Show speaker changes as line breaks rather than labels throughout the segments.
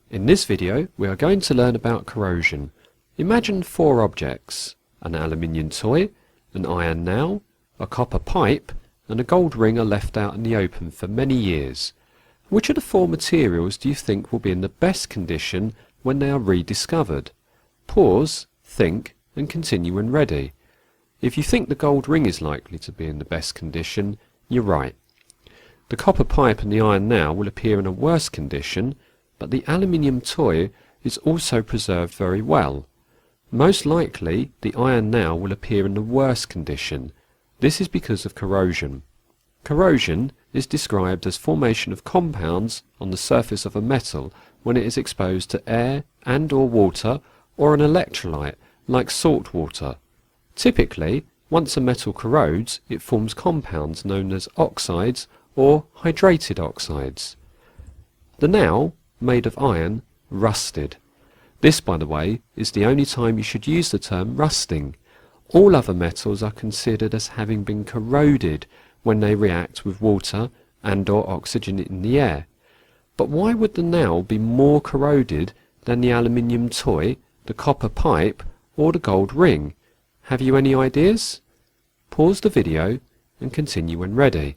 In this video we are going to learn about corrosion. Imagine four objects: an aluminium toy, an iron nail, a copper pipe and a gold ring are left out in the open for many years. Which of the four materials do you think will be in the best condition when they are rediscovered? Pause, think and continue when ready. If you think the gold ring is likely to be in the best condition, you're right. The copper pipe and the iron nail will appear in a worse condition, but the aluminium toy is also preserved very well. Most likely the iron nail will appear in the worst condition. This is because of corrosion. Corrosion is described as formation of compounds on the surface of a metal when it is exposed to air and or water or an electrolyte like salt water. Typically, once a metal corrodes, it forms compounds known as oxides or hydrated oxides. The nail, made of iron, rusted. This, by the way, is the only time you should use the term rusting. All other metals are considered as having been corroded when they react with water and or oxygen in the air. But why would the nail be more corroded than the aluminium toy, the copper pipe or the gold ring? Have you any ideas? Pause the video and continue when ready.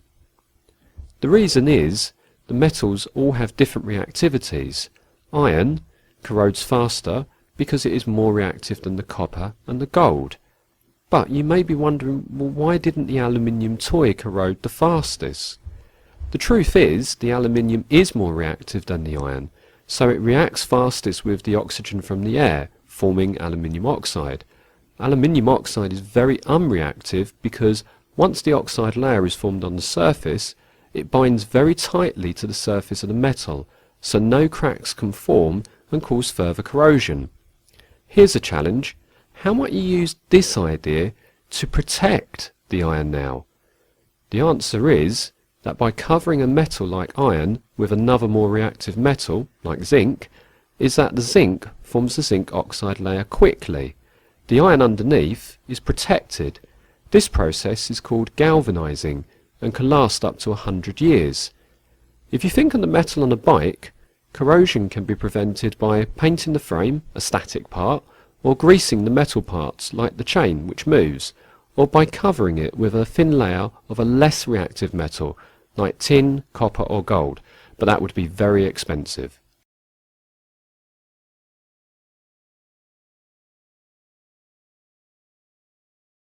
The reason is the metals all have different reactivities. Iron corrodes faster because it is more reactive than the copper and the gold. But you may be wondering, well, why didn't the aluminium toy corrode the fastest? The truth is, the aluminium is more reactive than the iron, so it reacts fastest with the oxygen from the air, forming aluminium oxide. Aluminium oxide is very unreactive because once the oxide layer is formed on the surface, it binds very tightly to the surface of the metal, so no cracks can form and cause further corrosion. Here's a challenge. How might you use this idea to protect the iron nail? The answer is that by covering a metal like iron with another more reactive metal, like zinc, is that the zinc forms the zinc oxide layer quickly. The iron underneath is protected. This process is called galvanizing and can last up to 100 years. If you think of the metal on a bike, corrosion can be prevented by painting the frame, a static part, or greasing the metal parts like the chain which moves, or by covering it with a thin layer of a less reactive metal like tin, copper or gold, but that would be very expensive.